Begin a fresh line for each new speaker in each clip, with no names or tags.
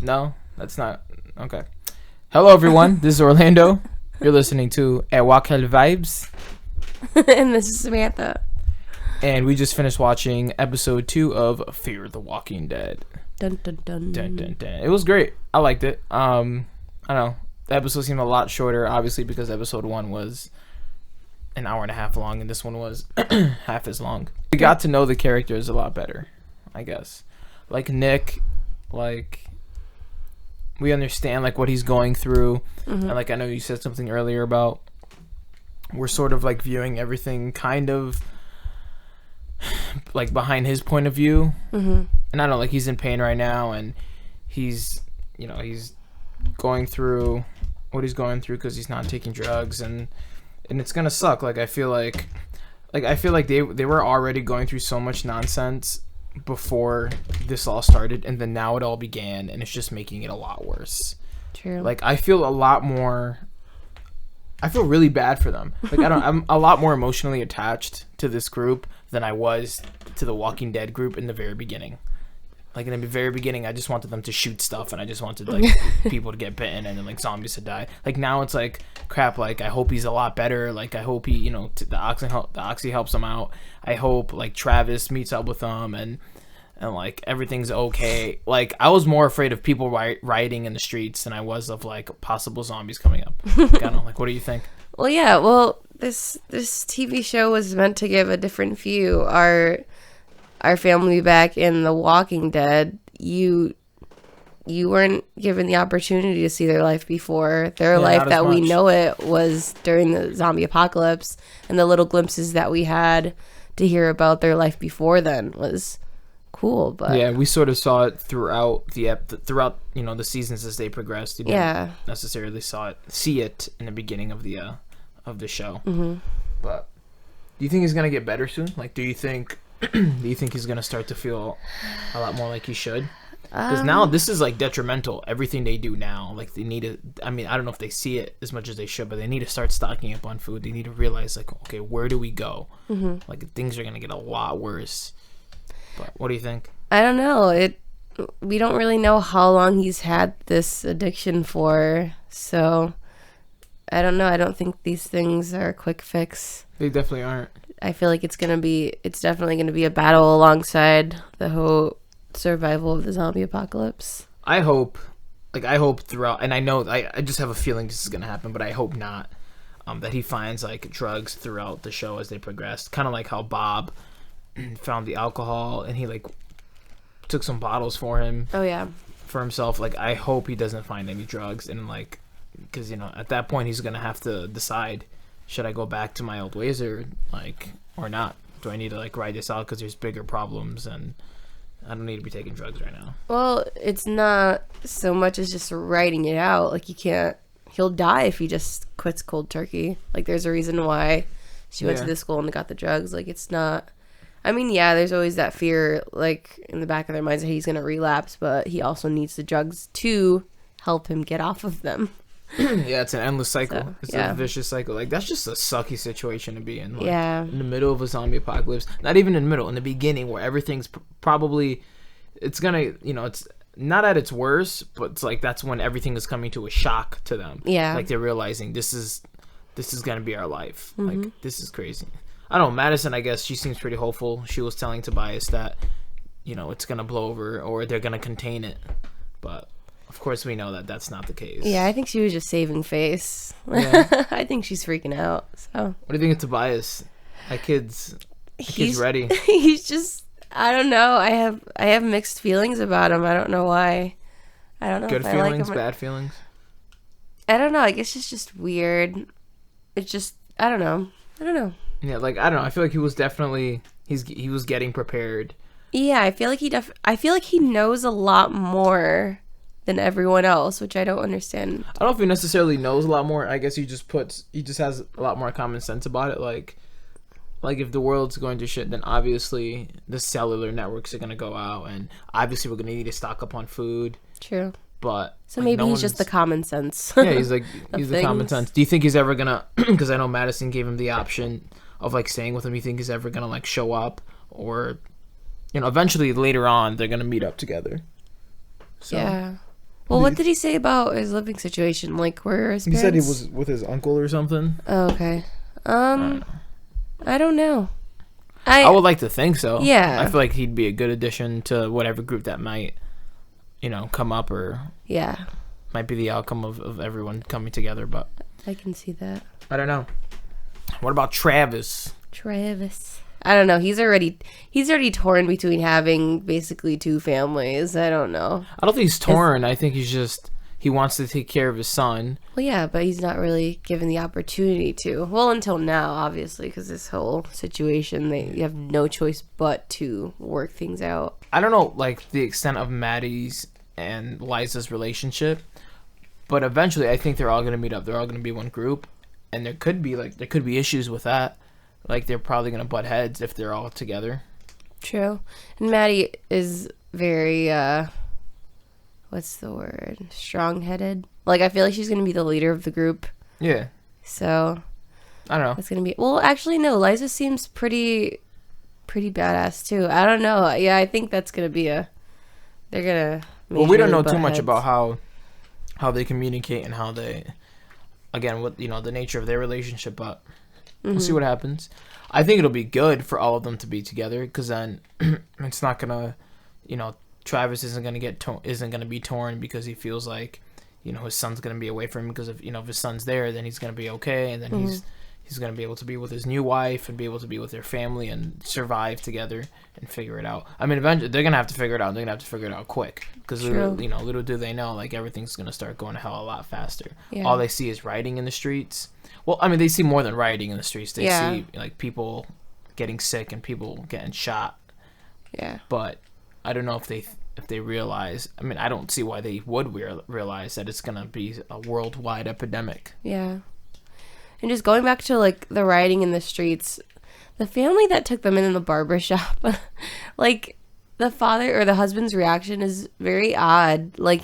No, that's not. Okay. Hello, everyone. This is Orlando. You're listening to Wakel Vibes.
And this is Samantha.
And we just finished watching episode 2 of Fear the Walking Dead.
Dun dun dun.
Dun, dun, dun. It was great. I liked it. I don't know. The episode seemed a lot shorter, obviously, because episode 1 was an hour and a half long, and this one was half as long. We got to know the characters a lot better, I guess. Like Nick, like we understand like what he's going through, and like I know you said something earlier about we're sort of like viewing everything kind of like behind his point of view, and I don't know, like he's in pain right now, and he's he's going through what he's going through because he's not taking drugs, and it's gonna suck. Like I feel like they were already going through so much nonsense before this all started, and then now it all began, and it's just making it a lot worse.
True.
Like I feel really bad for them. Like I'm a lot more emotionally attached to this group than I was to the Walking Dead group in the very beginning. Like in the very beginning, I just wanted them to shoot stuff, and I just wanted like people to get bitten, and then like zombies to die. Like now it's like crap. Like I hope he's a lot better. Like I hope he, the oxy helps him out. I hope like Travis meets up with them, and like everything's okay. Like I was more afraid of people rioting in the streets than I was of like possible zombies coming up. Like, I don't know. Like what do you think?
Well, yeah. Well, this TV show was meant to give a different view. Our family back in The Walking Dead, you weren't given the opportunity to see their life before. Their life that we know it was during the zombie apocalypse, and the little glimpses that we had to hear about their life before then was cool. But
yeah, we sort of saw it throughout the seasons as they progressed. You didn't necessarily see it in the beginning of the show. But do you think he's gonna get better soon? Like, do you think he's gonna start to feel a lot more like he should? Because now this is like detrimental. Everything they do now, like they need to. I mean, I don't know if they see it as much as they should, but they need to start stocking up on food. They need to realize, like, okay, where do we go? Like things are gonna get a lot worse. But what do you think?
I don't know. We don't really know how long he's had this addiction for, so I don't know. I don't think these things are a quick fix.
They definitely aren't.
I feel like it's definitely gonna be a battle alongside the whole survival of the zombie apocalypse.
I hope throughout, and I know I just have a feeling this is gonna happen, but I hope not. That he finds like drugs throughout the show as they progress, kind of like how Bob found the alcohol and he like took some bottles for him.
Oh yeah.
For himself. Like I hope he doesn't find any drugs, and like because at that point he's gonna have to decide. Should I go back to my old ways or not? Do I need to like ride this out because there's bigger problems and I don't need to be taking drugs right now?
Well, it's not so much as just writing it out. Like he'll die if he just quits cold turkey. Like there's a reason why she went to this school and got the drugs. Like it's not. I mean, yeah, there's always that fear like in the back of their minds that he's gonna relapse, but he also needs the drugs to help him get off of them.
Yeah, it's an endless cycle.
So,
it's a vicious cycle. Like that's just a sucky situation to be in. Like, in the middle of a zombie apocalypse, not even in the middle, in the beginning where everything's probably, it's gonna, it's not at its worst, but it's like that's when everything is coming to a shock to them.
Yeah,
like they're realizing this is gonna be our life. Like this is crazy. I don't know. Madison, I guess she seems pretty hopeful. She was telling Tobias that, it's gonna blow over or they're gonna contain it, but. Of course, we know that that's not the case.
Yeah, I think she was just saving face.
Yeah.
I think she's freaking out. So,
what do you think of Tobias? That kid's ready.
He's just, I don't know. I have mixed feelings about him. I don't know why. I don't know.
Good
if
feelings,
I like him.
Bad feelings.
I don't know. I guess it's just weird. It's just, I don't know.
Yeah, like I don't know. I feel like he was definitely he was getting prepared.
Yeah, I feel like he knows a lot more than everyone else, which I don't understand.
I don't know if he necessarily knows a lot more. I guess he just has a lot more common sense about it. Like if the world's going to shit, then obviously the cellular networks are going to go out, and obviously we're going to need to stock up on food.
True.
But
so maybe he's just the common sense.
Yeah, he's the common sense. Do you think he's ever gonna? Because I know Madison gave him the option of like staying with him. You think he's ever gonna like show up, or eventually later on they're gonna meet up together? So.
Yeah. Well, what did he say about his living situation? Like, where are his
He
parents?
said he was with his uncle or something.
Oh, okay. I don't know.
I would like to think so.
Yeah.
I feel like he'd be a good addition to whatever group that might, come up, or
Yeah,
might be the outcome of everyone coming together. But
I can see that.
I don't know. What about Travis?
Travis. I don't know. He's already torn between having basically two families. I don't know.
I don't think he's torn. I think he wants to take care of his son.
Well, yeah, but he's not really given the opportunity to. Well, until now, obviously, because this whole situation, you have no choice but to work things out.
I don't know, like, the extent of Maddie's and Liza's relationship, but eventually I think they're all going to meet up. They're all going to be one group, and there could be issues with that. Like, they're probably going to butt heads if they're all together.
True. And Maddie is very, what's the word? Strong-headed. Like, I feel like she's going to be the leader of the group.
Yeah.
So,
I don't know.
it's going to be... Well, actually, no. Liza seems pretty badass, too. I don't know. Yeah, I think that's going to be they're going to...
Well, we don't know too much about how they communicate and how they... Again, what the nature of their relationship, but... We'll see what happens. I think it'll be good for all of them to be together, because then it's not gonna, Travis isn't gonna be torn because he feels like, his son's gonna be away from him, because if his son's there, then he's gonna be okay, and then he's gonna be able to be with his new wife and be able to be with their family and survive together and figure it out. I mean, eventually they're gonna have to figure it out. They're gonna have to figure it out quick, because little do they know, like, everything's gonna start going to hell a lot faster.
Yeah.
All they see is rioting in the streets. Well, I mean, they see more than rioting in the streets. They see, like, people getting sick and people getting shot.
Yeah.
But I don't know if they realize. I mean, I don't see why they would realize that it's gonna be a worldwide epidemic.
Yeah. And just going back to, like, the rioting in the streets, the family that took them in the barber shop, like, the father or the husband's reaction is very odd. Like,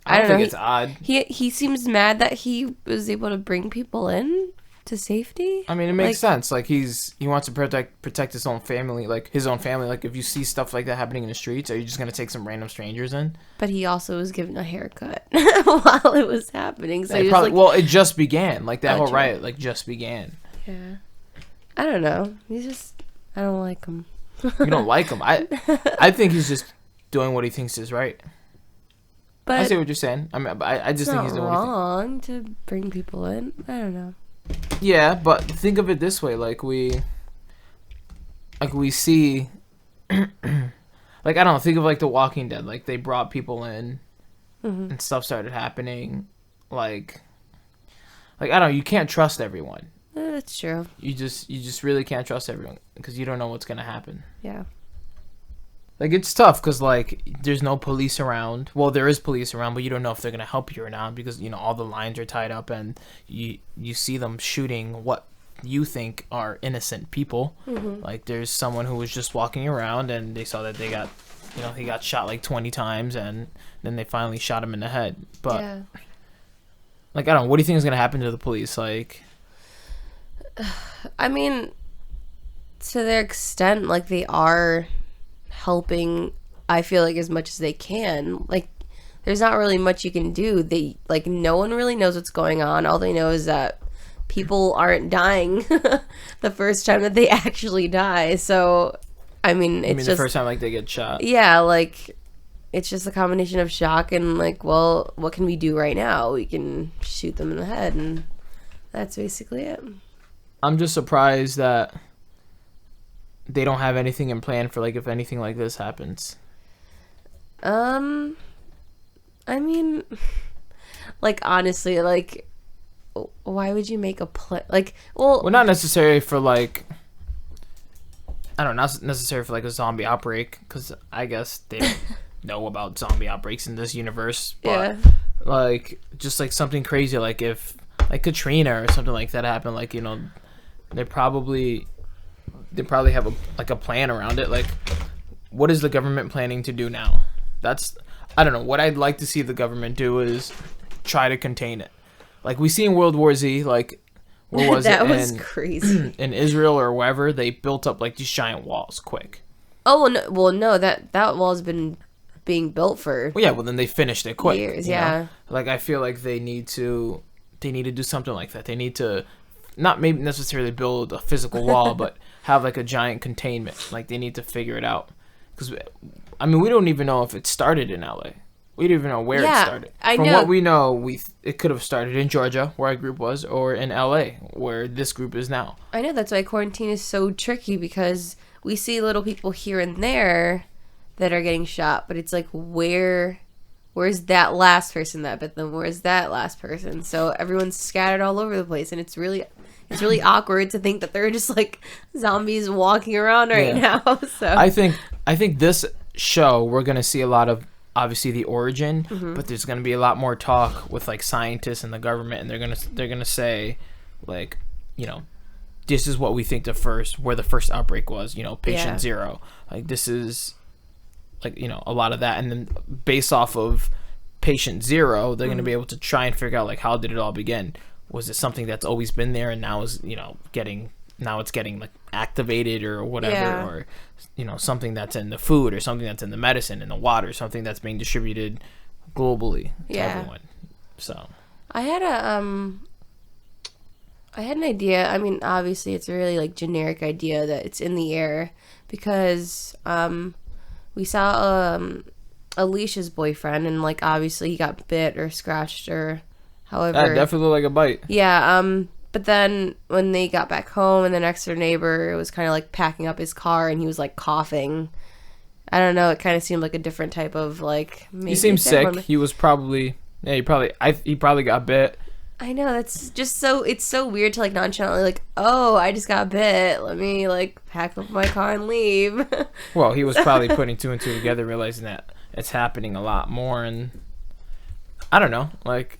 I don't think
know.
it's odd.
He seems mad that he was able to bring people in to safety.
I mean, it makes sense. Like, he wants to protect his own family, like his own family. Like, if you see stuff like that happening in the streets, are you just gonna take some random strangers in?
But he also was given a haircut while it was happening. So
well, it just began. Like, that whole
true.
riot, like, just began.
Yeah. I don't know. I don't like him.
You don't like him? I think he's just doing what he thinks is right.
But
I see what you're saying. I mean, I just think he's doing
wrong to bring people in. I don't know.
Yeah, but think of it this way: like we see, like, I don't know. Think of, like, The Walking Dead. Like, they brought people in, and stuff started happening. Like I don't know. You can't trust everyone.
That's true.
You just really can't trust everyone, because you don't know what's gonna happen.
Yeah.
Like, it's tough because, like, there's no police around. Well, there is police around, but you don't know if they're going to help you or not, because, all the lines are tied up, and you see them shooting what you think are innocent people. Like, there's someone who was just walking around, and they saw that he got shot like 20 times, and then they finally shot him in the head. But, like, I don't know. What do you think is going to happen to the police? Like,
I mean, to their extent, like, they are helping, I feel like, as much as they can. Like, there's not really much you can do. No one really knows what's going on. All they know is that people aren't dying the first time that they actually die. So, I mean, it's
the first time, like, they get shot.
Yeah, like, it's just a combination of shock and, like, well, what can we do right now? We can shoot them in the head, and that's basically it.
I'm just surprised that they don't have anything in plan for, like, if anything like this happens.
I mean, like, honestly, like, why would you make a plan? Like, well,
not necessarily for, like, I don't know, not necessarily for, like, a zombie outbreak, because I guess they don't know about zombie outbreaks in this universe. But, like, just, like, something crazy, like, if, like, Katrina or something like that happened, like, they probably have a plan around it. Like, what is the government planning to do now? I don't know. What I'd like to see the government do is try to contain it. Like, we see in World War Z, like, where was
that
it?
That was crazy.
In Israel or wherever, they built up, like, these giant walls quick.
Oh, no, that wall's been being built for
Well, yeah, well then they finished it quick.
years.
you know?
Yeah.
Like I feel like they need to do something like that. They need to not maybe necessarily build a physical wall, but have like a giant containment. Like they need to figure it out. Because I mean, we don't even know if it started in LA. We don't even know where it started. From
know.
what we know, it could have started in Georgia, where our group was, or in LA, where this group is now.
I know, that's why quarantine is so tricky, because we see little people here and there that are getting shot, but it's like, where's that last person that bit them? Where's that last person? So everyone's scattered all over the place, and it's really awkward to think that they're just like zombies walking around right now. So
I think this show, we're gonna see a lot of obviously the origin, but there's gonna be a lot more talk with like scientists and the government, and they're gonna say like, you know, this is what we think where the first outbreak was, you know, patient zero. Like this is like, you know, a lot of that, and then based off of patient zero, they're gonna be able to try and figure out like, how did it all begin? Was it something that's always been there and now is, you know, getting like activated or whatever, or, you know, something that's in the food or something that's in the medicine, in the water, something that's being distributed globally to everyone. So
I had an idea. I mean, obviously it's a really like generic idea that it's in the air, because we saw Alicia's boyfriend, and like obviously he got bit or scratched or however.
that definitely looked like a bite.
Yeah, but then when they got back home, and the next door neighbor was kind of like packing up his car, and he was like coughing. I don't know. It kind of seemed like a different type of like.
He seemed sick. He was probably he probably got bit.
I know, that's just so. It's so weird to like nonchalantly like, oh, I just got bit. Let me like pack up my car and leave.
Well, he was probably putting two and two together, realizing that it's happening a lot more, and I don't know, like.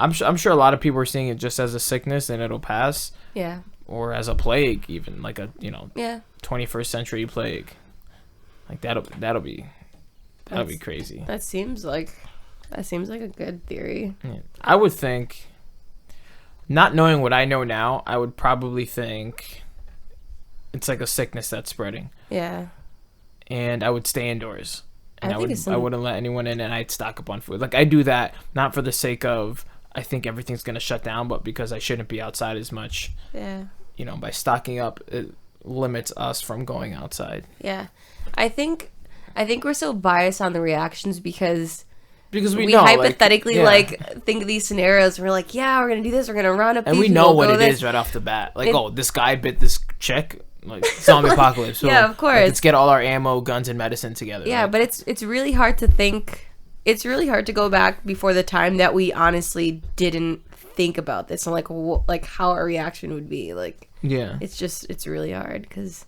I'm sure a lot of people are seeing it just as a sickness and it'll pass. Yeah. Or as a plague, even like a 21st century plague. Like that'll be crazy.
That seems like a good theory.
Yeah. I would think, not knowing what I know now, I would probably think it's like a sickness that's spreading. Yeah. And I would stay indoors. And I wouldn't let anyone in, and I'd stock up on food. Like I do that not for the sake of I think everything's going to shut down, but because I shouldn't be outside as much. Yeah. You know, by stocking up, it limits us from going outside.
Yeah. I think we're so biased on the reactions because we
know,
hypothetically think of these scenarios, and we're like, yeah, we're going to do this, we're going to round up
and
these,
we know what it is right off the bat. Like, this guy bit this chick. Like zombie apocalypse. So,
yeah, of course.
Let's get all our ammo, guns, and medicine together.
Yeah, right? But it's really hard to think. It's really hard to go back before the time that we honestly didn't think about this and like how our reaction would be. Like, yeah, it's really hard because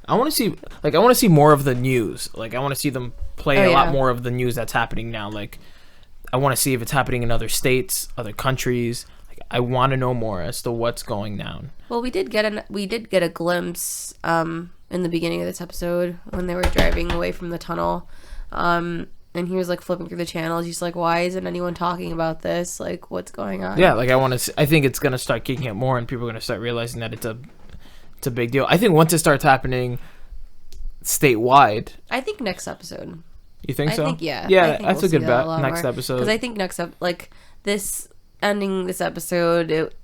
I want to see more of the news. Like, I want to see them play a lot more of the news that's happening now. Like, I want to see if it's happening in other states, other countries. I want to know more as to what's going down.
Well, we did get a glimpse in the beginning of this episode when they were driving away from the tunnel, and he was like flipping through the channels. He's like, "Why isn't anyone talking about this? Like, what's going on?"
Yeah, like I think it's gonna start kicking up more, and people are gonna start realizing that it's a big deal. I think once it starts happening statewide.
I think next episode.
You think so?
I think, yeah.
Yeah, that's a good bet. Next episode.
Because I think ending this episode,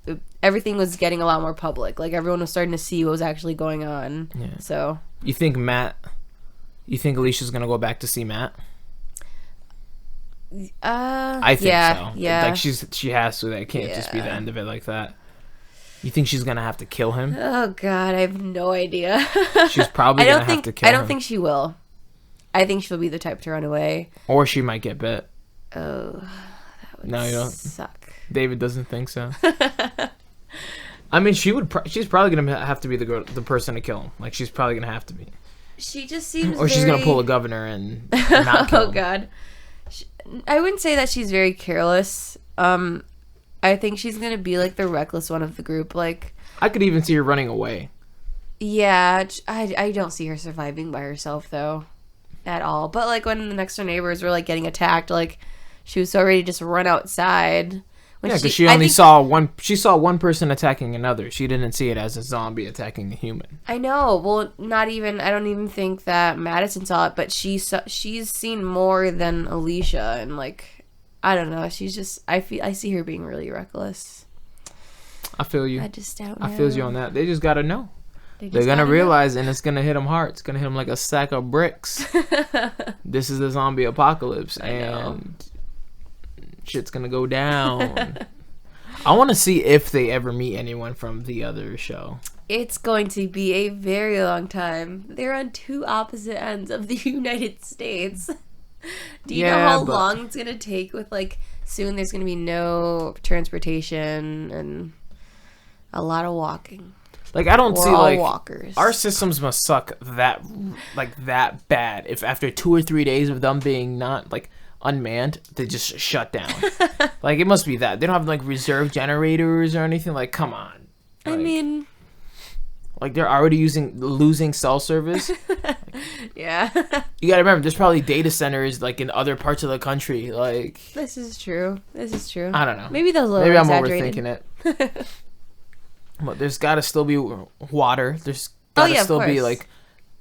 everything was getting a lot more public. Like, everyone was starting to see what was actually going on. Yeah. So.
You think Alicia's going to go back to see Matt? I think so.
Yeah.
Like, she has to. That can't just be the end of it like that. You think she's going to have to kill him?
Oh, God. I have no idea.
She's probably going to have to kill him.
I don't think she will. I think she'll be the type to run away.
Or she might get bit.
Oh, that would
you don't
suck.
David doesn't think so. I mean, she's probably gonna have to be the person to kill him. Like, she's probably gonna have to be.
She just seems.
Or she's gonna pull a governor and not kill him.
Oh God, I wouldn't say that she's very careless. I think she's gonna be like the reckless one of the group. Like,
I could even see her running away.
Yeah, I don't see her surviving by herself though, at all. But like when the next door neighbors were like getting attacked, like she was so ready to just run outside. When
Yeah, because
I think-
she saw one person attacking another. She didn't see it as a zombie attacking a human.
I know. Well, not even. I don't even think that Madison saw it, but she's seen more than Alicia, and like, I don't know. She's just. I see her being really reckless.
I feel you.
I just don't know.
I feel you on that. They just gotta know.
They just
They're gonna
gotta
realize, and it's gonna hit them hard. It's gonna hit them like a sack of bricks. This is the zombie apocalypse, and shit's gonna go down. I want to see if they ever meet anyone from the other show.
It's going to be a very long time. They're on two opposite ends of the United States. Do you know how long it's gonna take? With like soon, there's gonna be no transportation and a lot of walking.
Like I don't
We're
see
all
like
walkers.
our systems must suck that bad. If after 2 or 3 days of them being not like unmanned, they just shut down. Like it must be that they don't have like reserve generators or anything. Like come on.
I mean,
like they're already losing cell service.
yeah.
You gotta remember, there's probably data centers like in other parts of the country. Like
This is true. I
don't know.
Maybe those little
maybe I'm
exaggerated.
overthinking it. But there's gotta still be water. There's
Oh,
gotta
yeah, of
still be
course.
like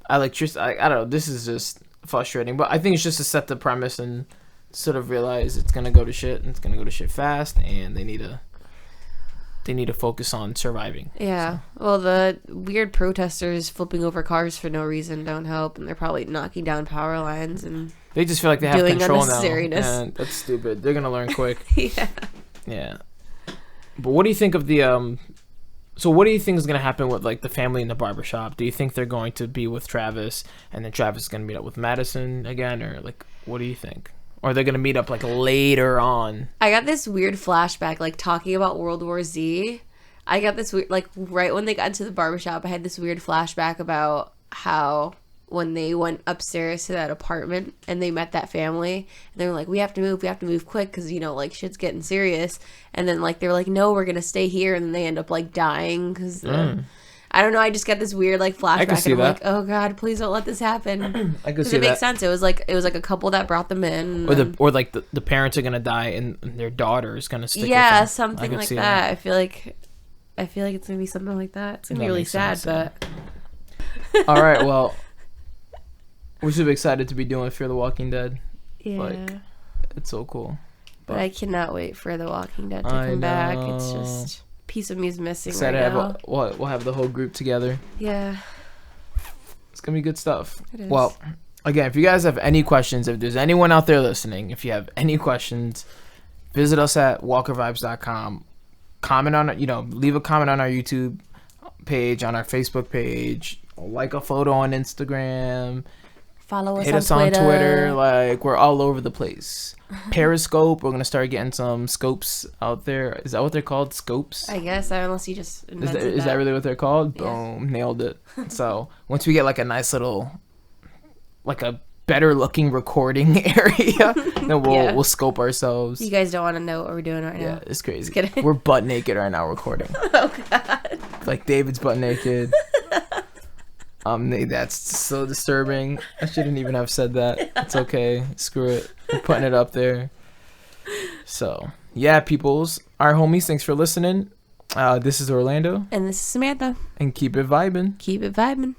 electricity. I don't know. This is just frustrating. But I think it's just to set the premise and sort of realize it's gonna go to shit and it's gonna go to shit fast, and they need to focus on surviving.
Yeah. Well, the weird protesters flipping over cars for no reason don't help, and they're probably knocking down power lines and
They just feel like they have
Doing
control now,
unnecessariness.
and that's stupid. They're gonna learn quick.
yeah.
Yeah. But what do you think of the so what do you think is going to happen with like the family in the barbershop? Do you think they're going to be with Travis and then Travis is going to meet up with Madison again, or like what do you think? Or they're going to meet up like later on?
I got this weird flashback, like talking about World War Z. I got this weird, like right when they got into the barbershop, I had this weird flashback about how when they went upstairs to that apartment and they met that family, and they were like, we have to move quick because, you know, like shit's getting serious. And then like they were like, no, we're gonna stay here, and then they end up like dying because I don't know, I just got this weird like flashback,
see
and I'm
that.
like, oh god, please don't let this happen.
I could
Because
see
it makes
that.
sense. It was like a couple that brought them in,
Or like the parents are going to die and their daughter is going to stick with
yeah,
them. I
something
could
like
see
that. I feel like it's gonna be something like that. It's gonna be
That
really
makes
sad,
sense,
but
All right, well, we're super excited to be doing Fear the Walking Dead.
yeah.
Like, it's so cool.
But I cannot wait for The Walking Dead to
I
come back. It's
know.
just a piece of me's missing
Excited
right
to
now.
have we'll have the whole group together.
Yeah,
It's gonna be good stuff.
it is.
Well, again, if you guys have any questions, if there's anyone out there listening, if you have any questions, visit us at walkervibes.com. Comment on it, leave a comment on our YouTube page, on our Facebook page, like a photo on Instagram,
follow us,
hit us on Twitter. Like, we're all over the place. Periscope, we're gonna start getting some scopes out there. Is that what they're called? Scopes?
I guess, unless you just invented
Is that really what they're called?
Yeah.
Boom, nailed it. So once we get like a nice little, like a better looking recording area, then
Yeah.
we'll scope ourselves.
You guys don't want to know what we're doing right
Yeah,
now.
it's crazy.
Just kidding.
We're butt naked right now recording.
Oh god.
Like David's butt naked. That's so disturbing. I shouldn't even have said that. It's okay. Screw it. We're putting it up there. So yeah, peoples, our homies, thanks for listening. This is Orlando,
And this is Samantha.
and keep it vibing.
Keep it vibing.